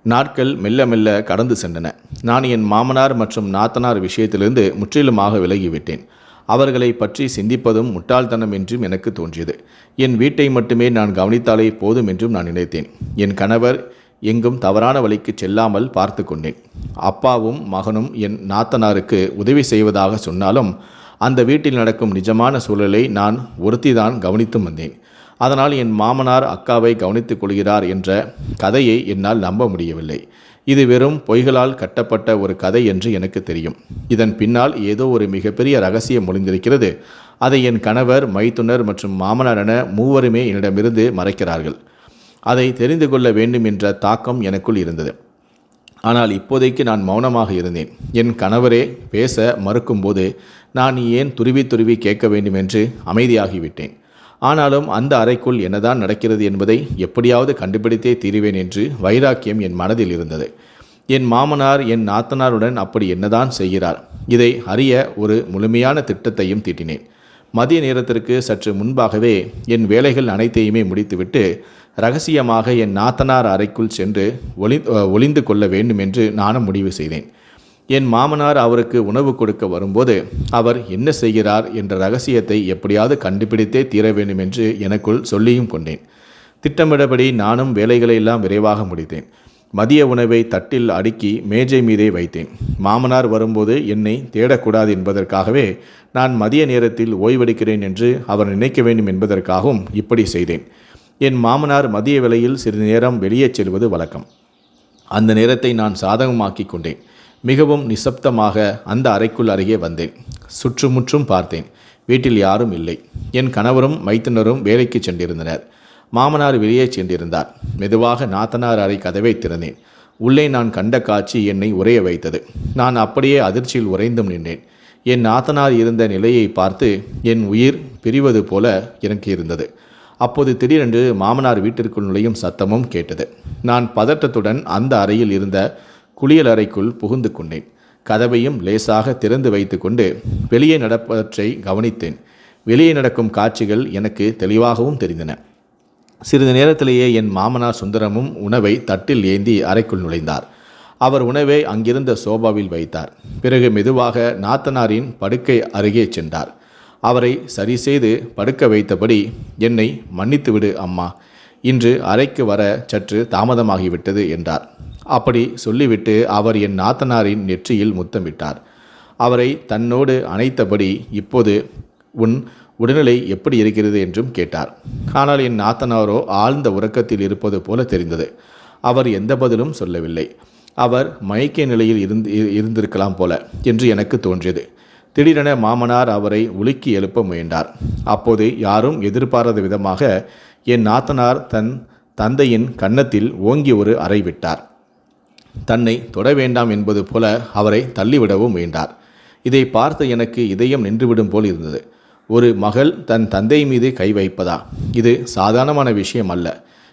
நாட்கள் மெல்ல மெல்ல கடந்து சென்றன. நான் என் மாமனார் மற்றும் நாத்தனார் விஷயத்திலிருந்து முற்றிலுமாக விலகிவிட்டேன். அவர்களை பற்றி சிந்திப்பதும் முட்டாள்தனம் என்றும் எனக்கு தோன்றியது. என் வீட்டை மட்டுமே நான் கவனித்தாலே போதும் என்றும் நான் நினைத்தேன். என் கணவர் எங்கும் தவறான வழிக்கு செல்லாமல் பார்த்து கொண்டேன். அப்பாவும் மகனும் என் நாத்தனாருக்கு உதவி செய்வதாக சொன்னாலும் அந்த வீட்டில் நடக்கும் நிஜமான சூழலை நான் ஒருத்திதான் கவனித்தும் வந்தேன். அதனால் என் மாமனார் அக்காவை கவனித்துக் கொள்கிறார் என்ற கதையை என்னால் நம்ப முடியவில்லை. இது வெறும் பொய்களால் கட்டப்பட்ட ஒரு கதை என்று எனக்கு தெரியும். இதன் பின்னால் ஏதோ ஒரு மிகப்பெரிய ரகசியம் ஒளிந்திருக்கிறது. அதை என் கணவர், மைத்துனர் மற்றும் மாமனார் என மூவருமே என்னிடமிருந்து மறைக்கிறார்கள். அதை தெரிந்து கொள்ள வேண்டும் என்ற தாக்கம் எனக்குள் இருந்தது. ஆனால் இப்போதைக்கு நான் மௌனமாக இருந்தேன். என் கணவரே பேச மறுக்கும்போது நான் ஏன் துருவி துருவி கேட்க வேண்டும் என்று அமைதியாகிவிட்டேன். ஆனாலும் அந்த அறைக்குள் என்னதான் நடக்கிறது என்பதை எப்படியாவது கண்டுபிடித்தே தீருவேன் என்று வைராக்கியம் என் மனதில் இருந்தது. என் மாமனார் என் நாத்தனாருடன் அப்படி என்னதான் செய்கிறார்? இதை அறிய ஒரு முழுமையான திட்டத்தையும் தீட்டினேன். மதிய நேரத்திற்கு சற்று முன்பாகவே என் வேலைகள் அனைத்தையுமே முடித்துவிட்டு ரகசியமாக என் நாத்தனார் அறைக்குள் சென்று ஒளிந்து கொள்ள வேண்டும் என்று நானும் முடிவு செய்தேன். என் மாமனார் அவருக்கு உணவு கொடுக்க வரும்போது அவர் என்ன செய்கிறார் என்ற ரகசியத்தை எப்படியாவது கண்டுபிடித்தே தீர வேண்டும் என்று எனக்குள் சொல்லியும் கொண்டேன். திட்டமிடபடி நானும் வேலைகளை எல்லாம் விரைவாக முடித்தேன். மதிய உணவை தட்டில் அடுக்கி மேஜை மீதே வைத்தேன். மாமனார் வரும்போது என்னை தேடக்கூடாது என்பதற்காகவே நான் மதிய நேரத்தில் ஓய்வெடுக்கிறேன் என்று அவர் நினைக்க வேண்டும் என்பதற்காகவும் இப்படி செய்தேன். என் மாமனார் மதிய வேளையில் சிறிது நேரம் வெளியே செல்வது வழக்கம். அந்த நேரத்தை நான் சாதகமாக்கி கொண்டேன். மிகவும் நிசப்தமாக அந்த அறைக்குள் அருகே வந்தேன். சுற்றுமுற்றும் பார்த்தேன். வீட்டில் யாரும் இல்லை. என் கணவரும் மைத்துனரும் வேலைக்கு சென்றிருந்தனர். மாமனார் வெளியே சென்றிருந்தார். மெதுவாக நாத்தனார் அறை கதவை திறந்தேன். உள்ளே நான் கண்ட காட்சி என்னை உறைய வைத்தது. நான் அப்படியே அதிர்ச்சியில் உறைந்தும் நின்றேன். என் நாத்தனார் இருந்த நிலையை பார்த்து என் உயிர் பிரிவது போல எனக்கு இருந்தது. அப்போது திடீரென்று மாமனார் வீட்டிற்குள் நுழையும் சத்தமும் கேட்டது. நான் பதட்டத்துடன் அந்த அறையில் இருந்த குளியல் அறைக்குள் புகுந்து கொண்டேன். கதவையும் லேசாக திறந்து வைத்து கொண்டு வெளியே நடப்பவற்றை கவனித்தேன். வெளியே நடக்கும் காட்சிகள் எனக்கு தெளிவாகவும் தெரிந்தன. சிறிது நேரத்திலேயே என் மாமனார் சுந்தரமும் உணவை தட்டில் ஏந்தி அறைக்குள் நுழைந்தார். அவர் உணவை அங்கிருந்த சோபாவில் வைத்தார். பிறகு மெதுவாக நாத்தனாரின் படுக்கை அருகே சென்றார். அவரை சரி செய்து படுக்க வைத்தபடி, என்னை மன்னித்துவிடு அம்மா, இன்று அறைக்கு வர சற்று தாமதமாகிவிட்டது என்றார். அப்படி சொல்லிவிட்டு அவர் என் நாத்தனாரின் நெற்றியில் முத்தமிட்டார். அவரை தன்னோடு அணைத்தபடி, இப்போது உன் உடல்நிலை எப்படி இருக்கிறது என்றும் கேட்டார். ஆனால் என் நாத்தனாரோ ஆழ்ந்த உறக்கத்தில் இருப்பது போல தெரிந்தது. அவர் எந்த பதிலும் சொல்லவில்லை. அவர் மயக்க நிலையில் இருந்திருக்கலாம் போல என்று எனக்கு தோன்றியது. திடீரென மாமனார் அவரை உலுக்கி எழுப்ப முயன்றார். அப்போது யாரும் எதிர்பாராத விதமாக என் நாத்தனார் தன் தந்தையின் கன்னத்தில் ஓங்கி ஒரு அறை விட்டார். தன்னை தொட வேண்டாம் என்பது போல அவரை தள்ளிவிடவும் முயன்றார். இதை பார்த்து எனக்கு இதயம் நின்றுவிடும் போல் இருந்தது. ஒரு மகள் தன் தந்தை மீது கை வைப்பதா? இது சாதாரணமான விஷயம் அல்ல.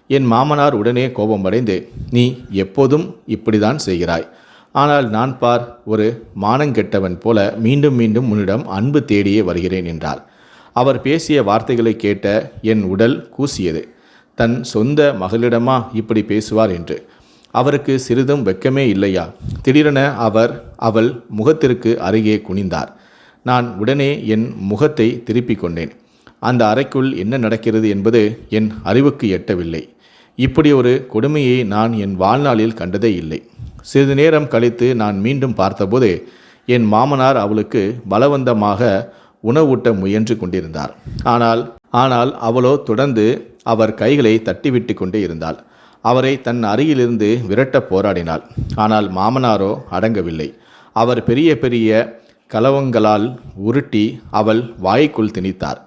என் மாமனார் உடனே கோபமடைந்து, நீ எப்போதும் இப்படிதான் செய்கிறாய். ஆனால் நான் பார், ஒரு மானங்கெட்டவன் போல மீண்டும் மீண்டும் உன்னிடம் அன்பு தேடியே வருகிறேன் என்றார். அவர் பேசிய வார்த்தைகளை கேட்ட என் உடல் கூசியது. தன் சொந்த மகளிடமா இப்படி பேசுவார் என்று. அவருக்கு சிறிதும் வெட்கமே இல்லையா? திடீரென அவள் முகத்திற்கு அருகே குனிந்தார். நான் உடனே என் முகத்தை திருப்பிக் கொண்டேன். அந்த அறைக்குள் என்ன நடக்கிறது என்பது என் அறிவுக்கு எட்டவில்லை. இப்படி ஒரு கொடுமையை நான் என் வாழ்நாளில் கண்டதே இல்லை. சிறிது நேரம் கழித்து நான் மீண்டும் பார்த்தபோது என் மாமனார் அவளுக்கு பலவந்தமாக உணவூட்ட முயன்று கொண்டிருந்தார். ஆனால் அவளோ தொடர்ந்து அவர் கைகளை தட்டிவிட்டு கொண்டே இருந்தாள். அவரை தன் அருகிலிருந்து விரட்ட போராடினாள். ஆனால் மாமனாரோ அடங்கவில்லை. அவர் பெரிய பெரிய கலவங்களால் உருட்டி அவள் வாய்க்குள் திணித்தார்.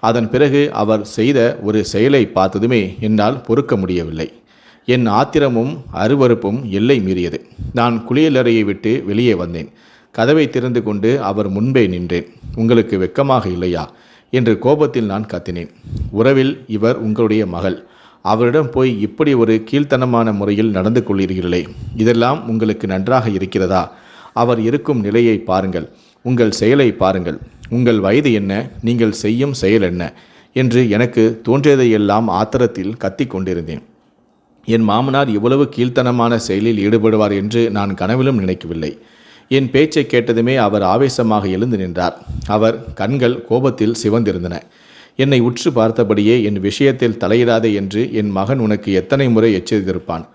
அதன் பிறகு அவர் செய்த ஒரு செயலை பார்த்ததுமே என்னால் பொறுக்க முடியவில்லை. என் ஆத்திரமும் அருவருப்பும் எல்லை மீறியது. நான் குளியலறையை விட்டு வெளியே வந்தேன். கதவை திறந்து கொண்டு அவர் முன்பே நின்றேன். உங்களுக்கு வெட்கமாக இல்லையா என்று கோபத்தில் நான் கத்தினேன். உறவில் இவர் உங்களுடைய மகள். அவரிடம் போய் இப்படி ஒரு கீழ்த்தனமான முறையில் நடந்து கொள்கிறீர்களே, இதெல்லாம் உங்களுக்கு நன்றாக இருக்கிறதா? அவர் இருக்கும் நிலையை பாருங்கள், உங்கள் செயலை பாருங்கள். உங்கள் வயது என்ன, நீங்கள் செய்யும் செயல் என்ன என்று எனக்கு தோன்றியதையெல்லாம் ஆத்திரத்தில் கத்தி கொண்டிருந்தேன். என் மாமனார் இவ்வளவு கீழ்த்தனமான செயலில் ஈடுபடுவார் என்று நான் கனவிலும் நினைக்கவில்லை. என் பேச்சை கேட்டதுமே அவர் ஆவேசமாக எழுந்து நின்றார். அவர் கண்கள் கோபத்தில் சிவந்திருந்தன. என்னை உற்று பார்த்தபடியே, என் விஷயத்தில் தலையிடாதே என்று என் மகன் உனக்கு எத்தனை முறை எச்சரித்திருப்பான்.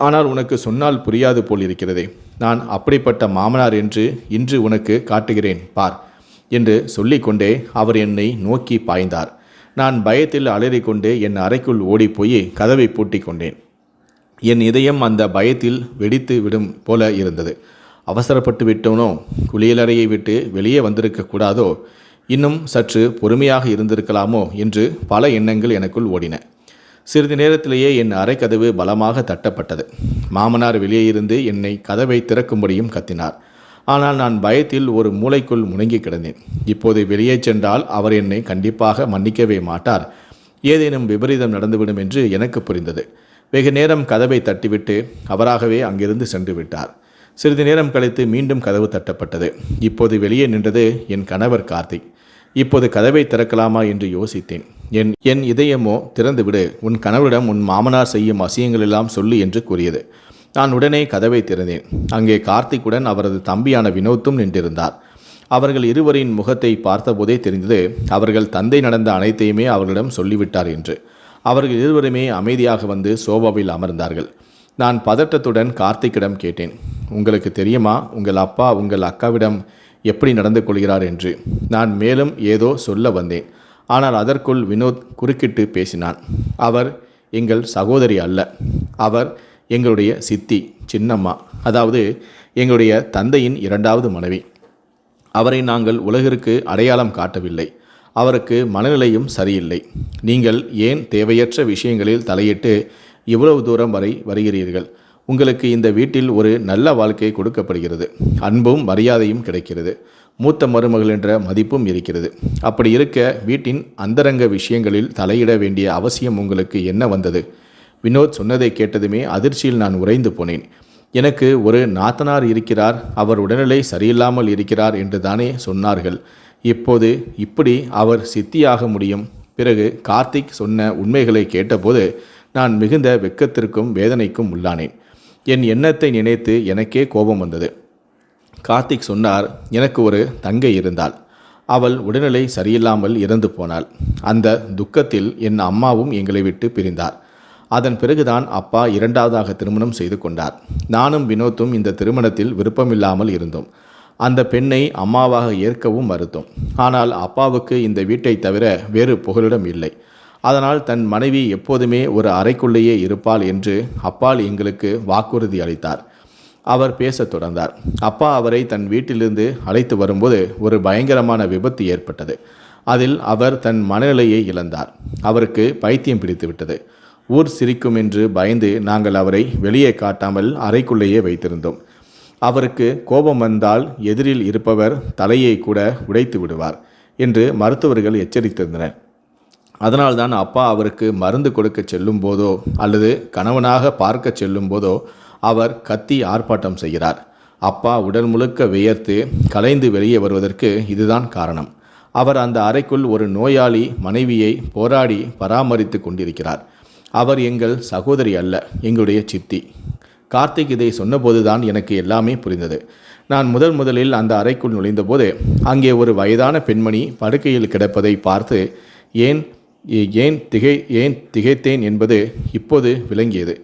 ஆனால் உனக்கு சொன்னால் புரியாது போல் இருக்கிறதே. நான் அப்படிப்பட்ட மாமனார் என்று இன்று உனக்கு காட்டுகிறேன் பார் என்று சொல்லிக்கொண்டே அவர் என்னை நோக்கி பாய்ந்தார். நான் பயத்தில் அலறிக்கொண்டு என் அறைக்குள் ஓடிப்போய் கதவை பூட்டி கொண்டேன். என் இதயம் அந்த பயத்தில் வெடித்து விடும் போல இருந்தது. அவசரப்பட்டு விட்டோனோ? குளியலறையை விட்டு வெளியே வந்திருக்க கூடாதோ? இன்னும் சற்று பொறுமையாக இருந்திருக்கலாமோ என்று பல எண்ணங்கள் எனக்குள் ஓடின. சிறிது நேரத்திலேயே என் அறை கதவு பலமாக தட்டப்பட்டது. மாமனார் வெளியே இருந்து என்னை கதவை திறக்கும்படியும் கத்தினார். ஆனால் நான் பயத்தில் ஒரு மூலைக்குள் முடங்கி கிடந்தேன். இப்போது வெளியே சென்றால் அவர் என்னை கண்டிப்பாக மன்னிக்கவே மாட்டார். ஏதேனும் விபரீதம் நடந்துவிடும் என்று எனக்கு புரிந்தது. வெகு நேரம் கதவை தட்டிவிட்டு அவராகவே அங்கிருந்து சென்று விட்டார். சிறிது நேரம் கழித்து மீண்டும் கதவு தட்டப்பட்டது. இப்போது வெளியே நின்றது என் கணவர் கார்த்திக். இப்போது கதவை திறக்கலாமா என்று யோசித்தேன். என் இதயமோ, திறந்துவிடு, உன் கணவரிடம் உன் மாமனார் செய்யும் அசியங்களெல்லாம் சொல்லு என்று கூறியது. நான் உடனே கதவை திறந்தேன். அங்கே கார்த்திக்குடன் அவரது தம்பியான வினோத்தும் நின்றிருந்தார். அவர்கள் இருவரின் முகத்தை பார்த்தபோதே தெரிந்தது அவர்கள் தந்தை நடந்த அனைத்தையுமே அவர்களிடம் சொல்லிவிட்டார் என்று. அவர்கள் இருவருமே அமைதியாக வந்து சோபாவில் அமர்ந்தார்கள். நான் பதட்டத்துடன் கார்த்திக்கிடம் கேட்டேன், உங்களுக்கு தெரியுமா உங்கள் அப்பா உங்கள் அக்காவிடம் எப்படி நடந்து கொள்கிறார் என்று. நான் மேலும் ஏதோ சொல்ல வந்தேன். ஆனால் அதற்குள் வினோத் குறுக்கிட்டு பேசினான். அவர் எங்கள் சகோதரி அல்ல, அவர் எங்களுடைய சித்தி, சின்னம்மா, அதாவது எங்களுடைய தந்தையின் இரண்டாவது மனைவி. அவரை நாங்கள் உலகிற்கு அடையாளம் காட்டவில்லை. அவருக்கு மனநிலையும் சரியில்லை. நீங்கள் ஏன் தேவையற்ற விஷயங்களில் தலையிட்டு இவ்வளவு தூரம் வரை வருகிறீர்கள்? உங்களுக்கு இந்த வீட்டில் ஒரு நல்ல வாழ்க்கை கொடுக்கப்படுகிறது, அன்பும் மரியாதையும் கிடைக்கிறது, மூத்த மருமகள் என்ற மதிப்பும் இருக்கிறது. அப்படி இருக்க வீட்டின் அந்தரங்க விஷயங்களில் தலையிட வேண்டிய அவசியம் உங்களுக்கு என்ன வந்தது? வினோத் சொன்னதை கேட்டதுமே அதிர்ச்சியில் நான் உறைந்து போனேன். எனக்கு ஒரு நாத்தனார் இருக்கிறார், அவர் உடல்நிலை சரியில்லாமல் இருக்கிறார் என்று தானே சொன்னார்கள். இப்போது இப்படி அவர் சித்தியாக முடியும்? பிறகு கார்த்திக் சொன்ன உண்மைகளை கேட்டபோது நான் மிகுந்த வெட்கத்திற்கும் வேதனைக்கும் உள்ளானேன். என் எண்ணத்தை நினைத்து எனக்கே கோபம் வந்தது. கார்த்திக் சொன்னார், எனக்கு ஒரு தங்கை இருந்தாள். அவள் உடல்நிலை சரியில்லாமல் இறந்து போனாள். அந்த துக்கத்தில் என் அம்மாவும் எங்களை விட்டு பிரிந்தார். அதன் பிறகுதான் அப்பா இரண்டாவதாக திருமணம் செய்து கொண்டார். நானும் வினோத்தும் இந்த திருமணத்தில் விருப்பமில்லாமல் இருந்தோம். அந்த பெண்ணை அம்மாவாக ஏற்கவும் மறுத்தோம். ஆனால் அப்பாவுக்கு இந்த வீட்டை தவிர வேறு புகலிடம் இல்லை. அதனால் தன் மனைவி எப்போதுமே ஒரு அறைக்குள்ளேயே இருப்பாள் என்று அப்பால் எங்களுக்கு வாக்குறுதி அளித்தார். அவர் பேசத் தொடர்ந்தார். அப்பா அவரை தன் வீட்டிலிருந்து அழைத்து வரும்போது ஒரு பயங்கரமான விபத்து ஏற்பட்டது. அதில் அவர் தன் மனநிலையை இழந்தார். அவருக்கு பைத்தியம் பிடித்துவிட்டது. ஊர் சிரிக்கும் என்று பயந்து நாங்கள் அவரை வெளியே காட்டாமல் அறைக்குள்ளேயே வைத்திருந்தோம். அவருக்கு கோபம் வந்தால் எதிரில் இருப்பவர் தலையை கூட உடைத்து விடுவார் என்று மருத்துவர்கள் எச்சரித்திருந்தனர். அதனால்தான் அப்பா அவருக்கு மருந்து கொடுக்க செல்லும் போதோ அல்லது கணவனாக பார்க்க செல்லும் போதோ அவர் கத்தி ஆர்ப்பாட்டம் செய்கிறார். அப்பா உடல் முழுக்க வியர்த்து கலைந்து வெளியே வருவதற்கு இதுதான் காரணம். அவர் அந்த அறைக்குள் ஒரு நோயாளி மனைவியை போராடி பராமரித்து கொண்டிருக்கிறார். அவர் எங்கள் சகோதரி அல்ல, எங்களுடைய சித்தி. கார்த்திக் இதை சொன்னபோதுதான் எனக்கு எல்லாமே புரிந்தது. நான் முதலில் அந்த அறைக்குள் நுழைந்தபோது அங்கே ஒரு வயதான பெண்மணி படுக்கையில் கிடப்பதை பார்த்து ஏன் திகைத்தேன் என்பது இப்போது விளங்கியது.